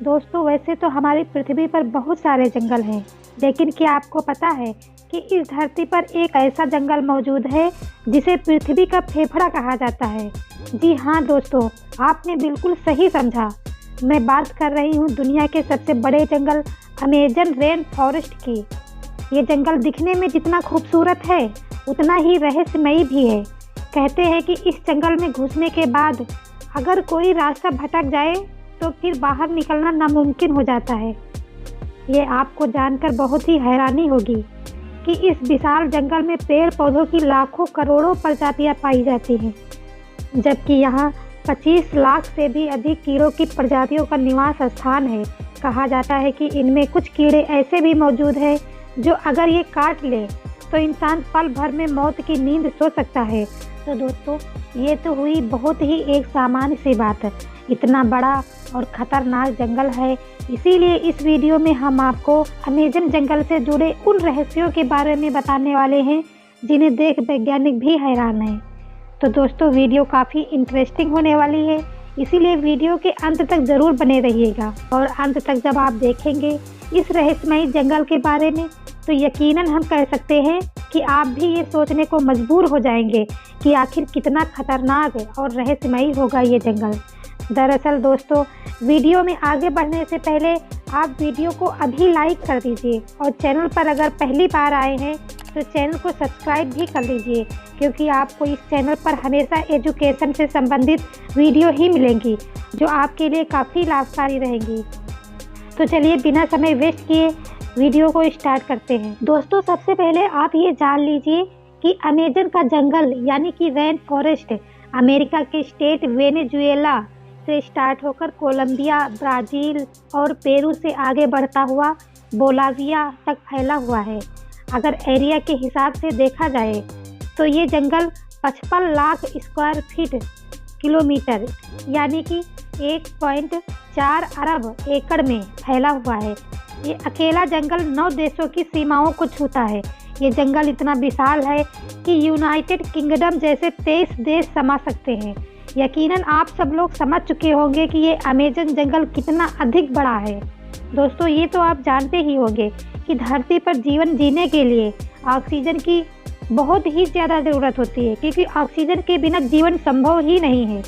दोस्तों वैसे तो हमारी पृथ्वी पर बहुत सारे जंगल हैं, लेकिन क्या आपको पता है कि इस धरती पर एक ऐसा जंगल मौजूद है जिसे पृथ्वी का फेफड़ा कहा जाता है। जी हाँ दोस्तों, आपने बिल्कुल सही समझा। मैं बात कर रही हूँ दुनिया के सबसे बड़े जंगल अमेजन रेन फॉरेस्ट की। ये जंगल दिखने में जितना खूबसूरत है उतना ही रहस्यमयी भी है। कहते हैं कि इस जंगल में घुसने के बाद अगर कोई रास्ता भटक जाए तो फिर बाहर निकलना नामुमकिन हो जाता है। ये आपको जानकर बहुत ही हैरानी होगी कि इस विशाल जंगल में पेड़ पौधों की लाखों करोड़ों प्रजातियां पाई जाती हैं, जबकि यहाँ 25 लाख से भी अधिक कीड़ों की प्रजातियों का निवास स्थान है। कहा जाता है कि इनमें कुछ कीड़े ऐसे भी मौजूद हैं जो अगर ये काट ले तो इंसान पल भर में मौत की नींद सो सकता है। तो दोस्तों ये तो हुई बहुत ही एक सामान्य सी बात है। इतना बड़ा और ख़तरनाक जंगल है, इसीलिए इस वीडियो में हम आपको अमेजन जंगल से जुड़े उन रहस्यों के बारे में बताने वाले हैं जिन्हें देख वैज्ञानिक भी हैरान हैं। तो दोस्तों वीडियो काफ़ी इंटरेस्टिंग होने वाली है, इसीलिए वीडियो के अंत तक ज़रूर बने रहिएगा। और अंत तक जब आप देखेंगे इस रहस्यमयी जंगल के बारे में तो यकीनन हम कह सकते हैं कि आप भी ये सोचने को मजबूर हो जाएंगे कि आखिर कितना खतरनाक और रहस्यमयी होगा ये जंगल। दरअसल दोस्तों वीडियो में आगे बढ़ने से पहले आप वीडियो को अभी लाइक कर दीजिए और चैनल पर अगर पहली बार आए हैं तो चैनल को सब्सक्राइब भी कर लीजिए, क्योंकि आपको इस चैनल पर हमेशा एजुकेशन से संबंधित वीडियो ही मिलेंगी जो आपके लिए काफ़ी लाभकारी रहेंगी। तो चलिए बिना समय वेस्ट किए वीडियो को स्टार्ट करते हैं। दोस्तों सबसे पहले आप ये जान लीजिए कि अमेजन का जंगल यानी कि रेन फॉरेस्ट अमेरिका के स्टेट वेनेजुएला से स्टार्ट होकर कोलंबिया, ब्राज़ील और पेरू से आगे बढ़ता हुआ बोलाविया तक फैला हुआ है। अगर एरिया के हिसाब से देखा जाए तो ये जंगल 55 लाख स्क्वायर फीट किलोमीटर यानी कि 1.4 अरब एकड़ में फैला हुआ है। ये अकेला जंगल 9 देशों की सीमाओं को छूता है। ये जंगल इतना विशाल है कि यूनाइटेड किंगडम जैसे 23 देश समा सकते हैं। यकीनन आप सब लोग समझ चुके होंगे कि ये अमेजन जंगल कितना अधिक बड़ा है। दोस्तों ये तो आप जानते ही होंगे कि धरती पर जीवन जीने के लिए ऑक्सीजन की बहुत ही ज़्यादा ज़रूरत होती है, क्योंकि ऑक्सीजन के बिना जीवन संभव ही नहीं है।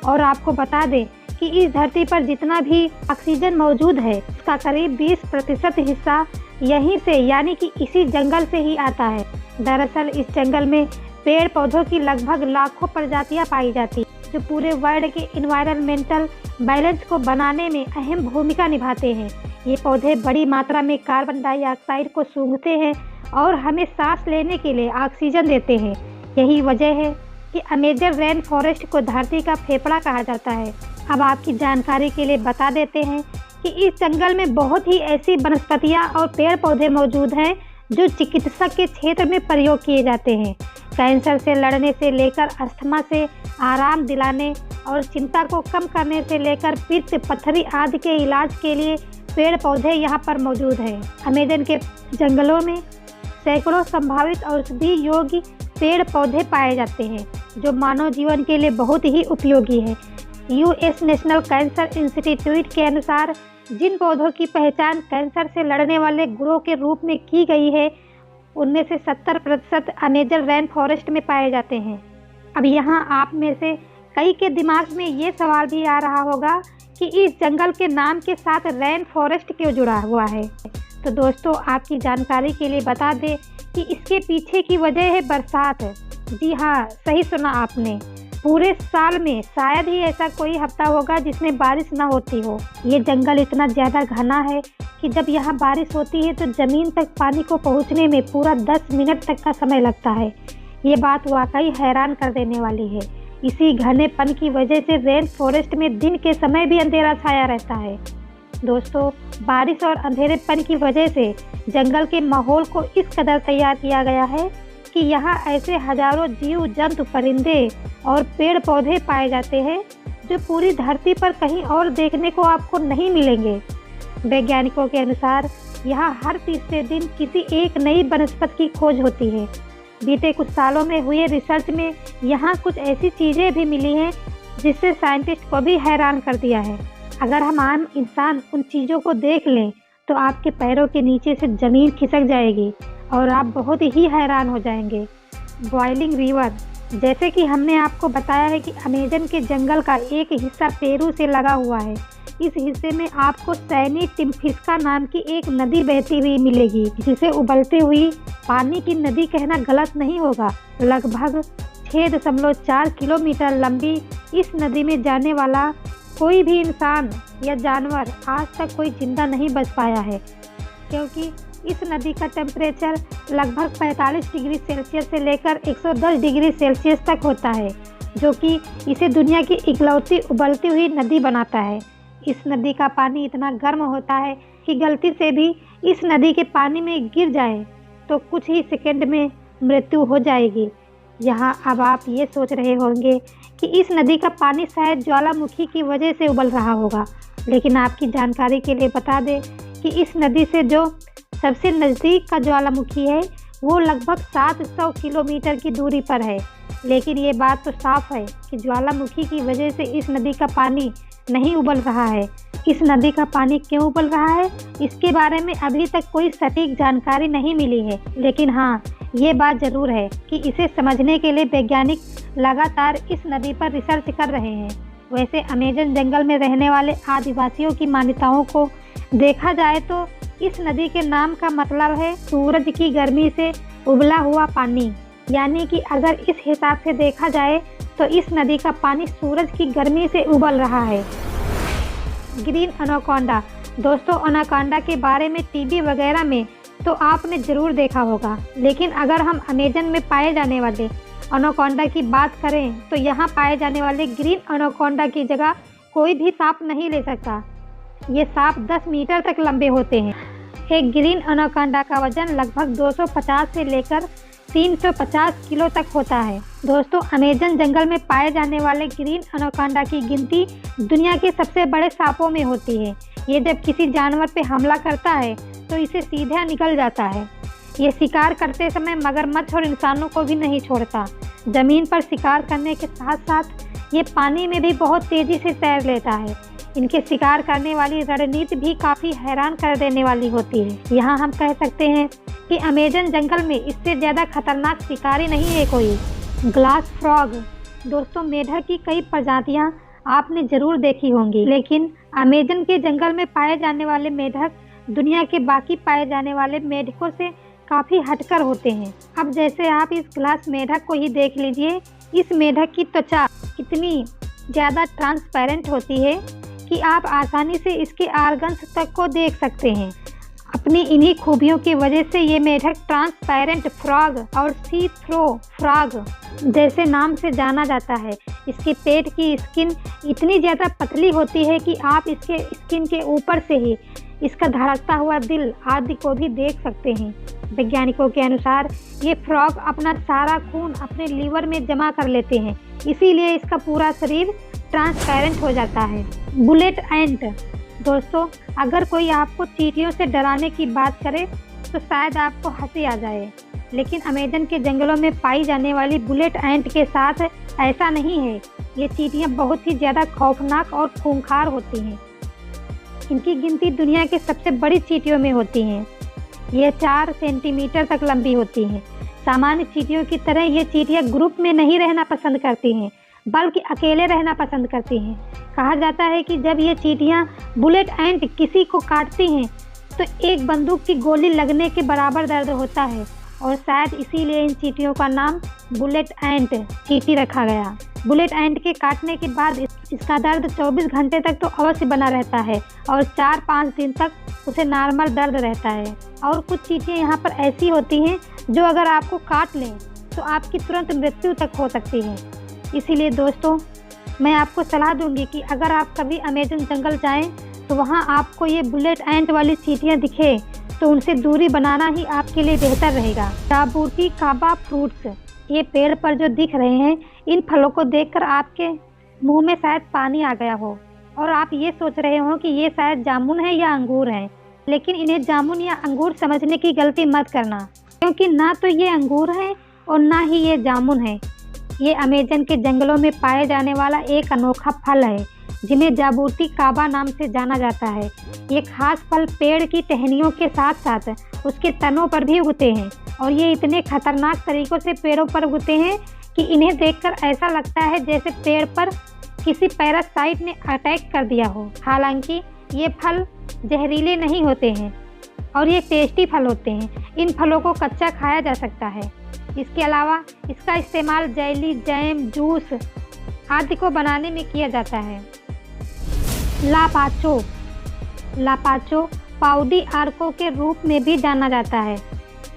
और आपको बता दें कि इस धरती पर जितना भी ऑक्सीजन मौजूद है उसका करीब 20% हिस्सा यहीं से यानी कि इसी जंगल से ही आता है। दरअसल इस जंगल में पेड़ पौधों की लगभग लाखों प्रजातियां पाई जाती हैं जो पूरे वर्ल्ड के इन्वायरमेंटल बैलेंस को बनाने में अहम भूमिका निभाते हैं। ये पौधे बड़ी मात्रा में कार्बन डाइऑक्साइड को सूंघते हैं और हमें सांस लेने के लिए ऑक्सीजन देते हैं। यही वजह है कि अमेजन रेन फॉरेस्ट को धरती का फेफड़ा कहा जाता है। अब आपकी जानकारी के लिए बता देते हैं कि इस जंगल में बहुत ही ऐसी वनस्पतियां और पेड़ पौधे मौजूद हैं जो चिकित्सा के क्षेत्र में प्रयोग किए जाते हैं। कैंसर से लड़ने से लेकर अस्थमा से आराम दिलाने और चिंता को कम करने से लेकर पित्त, पथरी आदि के इलाज के लिए पेड़ पौधे यहाँ पर मौजूद हैं। अमेजन के जंगलों में सैकड़ों संभावित औषधि योग्य पेड़ पौधे पाए जाते हैं जो मानव जीवन के लिए बहुत ही उपयोगी है। यूएस नेशनल कैंसर इंस्टीट्यूट के अनुसार जिन पौधों की पहचान कैंसर से लड़ने वाले गुरों के रूप में की गई है उनमें से 70% अमेजन रेन फॉरेस्ट में पाए जाते हैं। अब यहाँ आप में से कई के दिमाग में ये सवाल भी आ रहा होगा कि इस जंगल के नाम के साथ रेन फॉरेस्ट क्यों जुड़ा हुआ है। तो दोस्तों आपकी जानकारी के लिए बता दें कि इसके पीछे की वजह है बरसात। जी हाँ, सही सुना आपने। पूरे साल में शायद ही ऐसा कोई हफ्ता होगा जिसमें बारिश ना होती हो। ये जंगल इतना ज़्यादा घना है कि जब यहाँ बारिश होती है तो ज़मीन तक पानी को पहुँचने में पूरा 10 मिनट तक का समय लगता है। ये बात वाकई हैरान कर देने वाली है। इसी घनेपन की वजह से रेन फॉरेस्ट में दिन के समय भी अंधेरा छाया रहता है। दोस्तों बारिश और अंधेरेपन की वजह से जंगल के माहौल को इस कदर तैयार किया गया है कि यहाँ ऐसे हजारों जीव जंतु, परिंदे और पेड़ पौधे पाए जाते हैं जो पूरी धरती पर कहीं और देखने को आपको नहीं मिलेंगे। वैज्ञानिकों के अनुसार यहाँ हर तीसरे दिन किसी एक नई वनस्पति की खोज होती है। बीते कुछ सालों में हुए रिसर्च में यहाँ कुछ ऐसी चीज़ें भी मिली हैं जिससे साइंटिस्ट को भी हैरान कर दिया है। अगर हम आम इंसान उन चीज़ों को देख लें तो आपके पैरों के नीचे से ज़मीन खिसक जाएगी और आप बहुत ही हैरान हो जाएंगे। बॉइलिंग रिवर, जैसे कि हमने आपको बताया है कि अमेज़न के जंगल का एक हिस्सा पेरू से लगा हुआ है। इस हिस्से में आपको सैनी टिम्फिस्का नाम की एक नदी बहती हुई मिलेगी, जिसे उबलती हुई पानी की नदी कहना गलत नहीं होगा। लगभग 6.4 किलोमीटर लंबी इस नदी में जाने वाला कोई भी इंसान या जानवर आज तक कोई जिंदा नहीं बच पाया है, क्योंकि इस नदी का टेम्परेचर लगभग 45 डिग्री सेल्सियस से लेकर 110 डिग्री सेल्सियस तक होता है, जो कि इसे दुनिया की इकलौती उबलती हुई नदी बनाता है। इस नदी का पानी इतना गर्म होता है कि गलती से भी इस नदी के पानी में गिर जाए तो कुछ ही सेकंड में मृत्यु हो जाएगी। यहाँ अब आप ये सोच रहे होंगे कि इस नदी का पानी शायद ज्वालामुखी की वजह से उबल रहा होगा, लेकिन आपकी जानकारी के लिए बता दें कि इस नदी से जो सबसे नज़दीक का ज्वालामुखी है वो लगभग 700 किलोमीटर की दूरी पर है। लेकिन ये बात तो साफ है कि ज्वालामुखी की वजह से इस नदी का पानी नहीं उबल रहा है। इस नदी का पानी क्यों उबल रहा है, इसके बारे में अभी तक कोई सटीक जानकारी नहीं मिली है, लेकिन हाँ, ये बात ज़रूर है कि इसे समझने के लिए वैज्ञानिक लगातार इस नदी पर रिसर्च कर रहे हैं। वैसे अमेज़न जंगल में रहने वाले आदिवासियों की मान्यताओं को देखा जाए तो इस नदी के नाम का मतलब है सूरज की गर्मी से उबला हुआ पानी, यानी कि अगर इस हिसाब से देखा जाए तो इस नदी का पानी सूरज की गर्मी से उबल रहा है। ग्रीन एनाकोंडा, दोस्तों एनाकोंडा के बारे में टीवी वगैरह में तो आपने ज़रूर देखा होगा, लेकिन अगर हम अमेज़न में पाए जाने वाले एनाकोंडा की बात करें तो यहाँ पाए जाने वाले ग्रीन एनाकोंडा की जगह कोई भी सांप नहीं ले सकता। ये सांप 10 मीटर तक लंबे होते हैं। एक ग्रीन एनाकोंडा का वजन लगभग 250 से लेकर 350 किलो तक होता है। दोस्तों अमेज़न जंगल में पाए जाने वाले ग्रीन एनाकोंडा की गिनती दुनिया के सबसे बड़े सांपों में होती है। ये जब किसी जानवर पे हमला करता है तो इसे सीधा निकल जाता है। ये शिकार करते समय मगरमच्छ और इंसानों को भी नहीं छोड़ता। ज़मीन पर शिकार करने के साथ साथ ये पानी में भी बहुत तेज़ी से तैर लेता है। इनके शिकार करने वाली रणनीति भी काफ़ी हैरान कर देने वाली होती है। यहाँ हम कह सकते हैं कि अमेज़न जंगल में इससे ज़्यादा खतरनाक शिकारी नहीं है कोई। ग्लास फ्रॉग, दोस्तों मेढक की कई प्रजातियाँ आपने ज़रूर देखी होंगी, लेकिन अमेज़न के जंगल में पाए जाने वाले मेढक दुनिया के बाकी पाए जाने वाले मेढकों से काफ़ी हटकर होते हैं। अब जैसे आप इस ग्लास मेढक को ही देख लीजिए। इस मेढक की त्वचा इतनी ज़्यादा ट्रांसपेरेंट होती है कि आप आसानी से इसके आर्गन्स तक को देख सकते हैं। अपनी इन्हीं खूबियों की वजह से ये मेढक ट्रांसपेरेंट फ्रॉग और सी थ्रो फ्रॉग जैसे नाम से जाना जाता है। इसके पेट की स्किन इतनी ज़्यादा पतली होती है कि आप इसके स्किन के ऊपर से ही इसका धड़कता हुआ दिल आदि को भी देख सकते हैं। वैज्ञानिकों के अनुसार ये फ्रॉग अपना सारा खून अपने लीवर में जमा कर लेते हैं, इसीलिए इसका पूरा शरीर ट्रांसपेरेंट हो जाता है। बुलेट एंट, दोस्तों अगर कोई आपको चींटियों से डराने की बात करे तो शायद आपको हंसी आ जाए, लेकिन अमेज़न के जंगलों में पाई जाने वाली बुलेट एंट के साथ ऐसा नहीं है। ये चींटियाँ बहुत ही ज़्यादा खौफनाक और खूंखार होती हैं। इनकी गिनती दुनिया के सबसे बड़ी चींटियों में होती हैं। ये 4 सेंटीमीटर तक लंबी होती हैं। सामान्य चींटियों की तरह ये चींटियाँ ग्रुप में नहीं रहना पसंद करती हैं, बल्कि अकेले रहना पसंद करती हैं। कहा जाता है कि जब ये चींटियाँ बुलेट एंट किसी को काटती हैं तो एक बंदूक की गोली लगने के बराबर दर्द होता है, और शायद इसीलिए इन चींटियों का नाम बुलेट एंट चींटी रखा गया। बुलेट एंट के काटने के बाद इसका दर्द 24 घंटे तक तो अवश्य बना रहता है और 4-5 दिन तक उसे नॉर्मल दर्द रहता है। और कुछ चींटियाँ यहाँ पर ऐसी होती हैं जो अगर आपको काट लें तो आपकी तुरंत मृत्यु तक हो सकती है। इसीलिए दोस्तों मैं आपको सलाह दूंगी कि अगर आप कभी अमेज़न जंगल जाएं तो वहाँ आपको ये बुलेट एंट वाली चींटियाँ दिखे तो उनसे दूरी बनाना ही आपके लिए बेहतर रहेगा। जाबूटी काबा फ्रूट्स, ये पेड़ पर जो दिख रहे हैं, इन फलों को देखकर आपके मुंह में शायद पानी आ गया हो और आप ये सोच रहे हो कि ये शायद जामुन है या अंगूर है, लेकिन इन्हें जामुन या अंगूर समझने की गलती मत करना, क्योंकि ना तो ये अंगूर है और ना ही ये जामुन है। ये अमेज़न के जंगलों में पाए जाने वाला एक अनोखा फल है जिन्हें जाबूती काबा नाम से जाना जाता है। ये खास फल पेड़ की टहनियों के साथ साथ उसके तनों पर भी उगते हैं और ये इतने खतरनाक तरीकों से पेड़ों पर उगते हैं कि इन्हें देखकर ऐसा लगता है जैसे पेड़ पर किसी पैरासाइट ने अटैक कर दिया हो। हालांकि ये फल जहरीले नहीं होते हैं और ये टेस्टी फल होते हैं। इन फलों को कच्चा खाया जा सकता है। इसके अलावा इसका इस्तेमाल जेली, जैम, जूस आदि को बनाने में किया जाता है। लापाचो लापाचो पाउडी आर्को के रूप में भी जाना जाता है।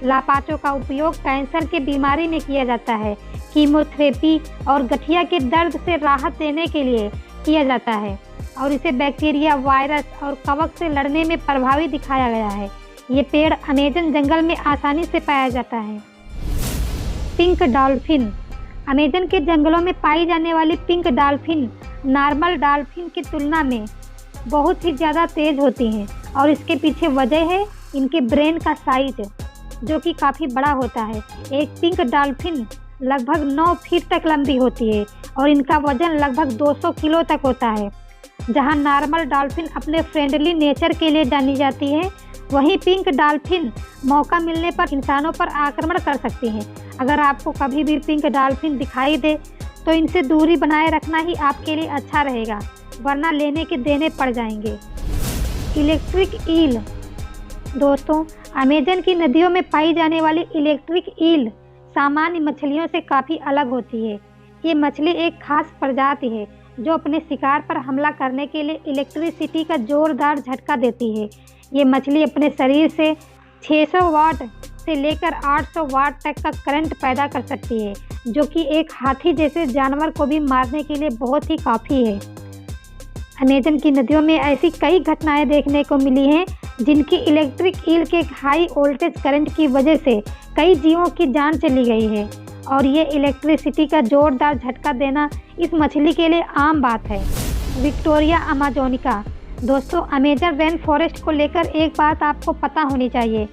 लापाचो का उपयोग कैंसर की बीमारी में किया जाता है, कीमोथेरेपी और गठिया के दर्द से राहत देने के लिए किया जाता है और इसे बैक्टीरिया, वायरस और कवक से लड़ने में प्रभावी दिखाया गया है। ये पेड़ अमेज़न जंगल में आसानी से पाया जाता है। पिंक डॉल्फिन अमेज़न के जंगलों में पाई जाने वाली पिंक डॉल्फिन नॉर्मल डॉल्फिन की तुलना में बहुत ही ज़्यादा तेज़ होती हैं और इसके पीछे वजह है इनके ब्रेन का साइज, जो कि काफ़ी बड़ा होता है। एक पिंक डॉल्फिन लगभग 9 फीट तक लंबी होती है और इनका वजन लगभग 200 किलो तक होता है। जहां नॉर्मल डॉल्फिन अपने फ्रेंडली नेचर के लिए जानी जाती है, वहीं पिंक डॉल्फिन मौका मिलने पर इंसानों पर आक्रमण कर सकती हैं। अगर आपको कभी भी पिंक डॉल्फिन दिखाई दे तो इनसे दूरी बनाए रखना ही आपके लिए अच्छा रहेगा, वरना लेने के देने पड़ जाएंगे। इलेक्ट्रिक ईल दोस्तों, अमेज़न की नदियों में पाई जाने वाली इलेक्ट्रिक ईल सामान्य मछलियों से काफ़ी अलग होती है। ये मछली एक खास प्रजाति है जो अपने शिकार पर हमला करने के लिए इलेक्ट्रिसिटी का जोरदार झटका देती है। ये मछली अपने शरीर से 600 वाट से लेकर 800 वाट तक का करंट पैदा कर सकती है, जो कि एक हाथी जैसे जानवर को भी मारने के लिए बहुत ही काफ़ी है। अमेज़न की नदियों में ऐसी कई घटनाएं देखने को मिली हैं जिनकी इलेक्ट्रिक ईल के हाई वोल्टेज करंट की वजह से कई जीवों की जान चली गई है और ये इलेक्ट्रिसिटी का जोरदार झटका देना इस मछली के लिए आम बात है। विक्टोरिया अमेजोनिका दोस्तों, अमेज़न रेन फॉरेस्ट को लेकर एक बात आपको पता होनी चाहिए,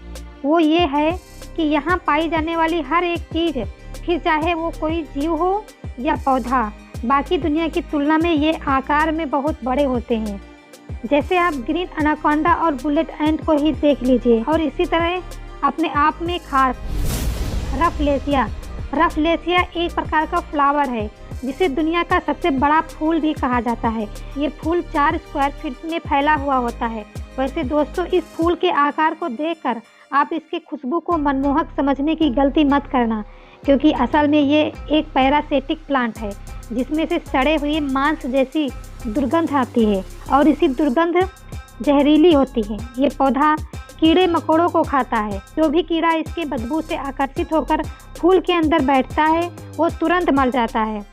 वो ये है कि यहाँ पाई जाने वाली हर एक चीज़, फिर चाहे वो कोई जीव हो या पौधा, बाकी दुनिया की तुलना में ये आकार में बहुत बड़े होते हैं। जैसे आप ग्रीन एनाकोंडा और बुलेट एंट को ही देख लीजिए। और इसी तरह अपने आप में खास रफलेसिया एक प्रकार का फ्लावर है जिसे दुनिया का सबसे बड़ा फूल भी कहा जाता है। ये फूल 4 स्क्वायर फीट में फैला हुआ होता है। वैसे दोस्तों, इस फूल के आकार को देखकर आप इसकी खुशबू को मनमोहक समझने की गलती मत करना, क्योंकि असल में ये एक पैरासिटिक प्लांट है जिसमें से सड़े हुए मांस जैसी दुर्गंध आती है और इसी दुर्गंध जहरीली होती है। ये पौधा कीड़े मकोड़ों को खाता है। जो भी कीड़ा इसके बदबू से आकर्षित होकर फूल के अंदर बैठता है वो तुरंत मर जाता है।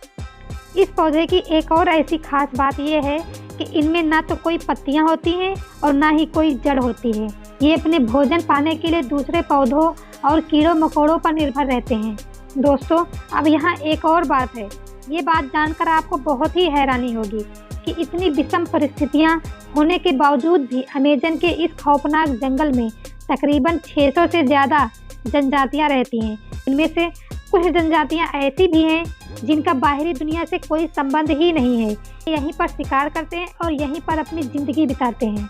इस पौधे की एक और ऐसी खास बात यह है कि इनमें ना तो कोई पत्तियां होती हैं और ना ही कोई जड़ होती है। ये अपने भोजन पाने के लिए दूसरे पौधों और कीड़ों मकोड़ों पर निर्भर रहते हैं। दोस्तों, अब यहाँ एक और बात है। ये बात जानकर आपको बहुत ही हैरानी होगी कि इतनी विषम परिस्थितियाँ होने के बावजूद भी अमेज़न के इस खौफनाक जंगल में तकरीबन 600 से ज़्यादा जनजातियाँ रहती हैं। इनमें से कुछ जनजातियाँ ऐसी भी हैं जिनका बाहरी दुनिया से कोई संबंध ही नहीं है। यहीं पर शिकार करते हैं और यहीं पर अपनी ज़िंदगी बिताते हैं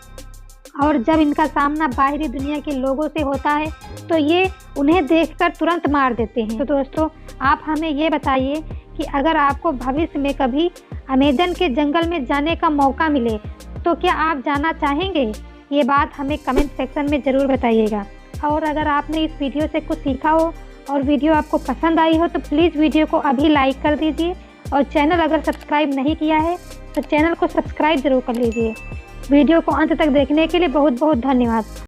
और जब इनका सामना बाहरी दुनिया के लोगों से होता है तो ये उन्हें देखकर तुरंत मार देते हैं। तो दोस्तों, आप हमें ये बताइए कि अगर आपको भविष्य में कभी अमेज़न के जंगल में जाने का मौका मिले तो क्या आप जाना चाहेंगे? ये बात हमें कमेंट सेक्शन में ज़रूर बताइएगा। और अगर आपने इस वीडियो से कुछ सीखा हो और वीडियो आपको पसंद आई हो तो प्लीज़ वीडियो को अभी लाइक कर दीजिए और चैनल अगर सब्सक्राइब नहीं किया है तो चैनल को सब्सक्राइब ज़रूर कर लीजिए। वीडियो को अंत तक देखने के लिए बहुत बहुत धन्यवाद।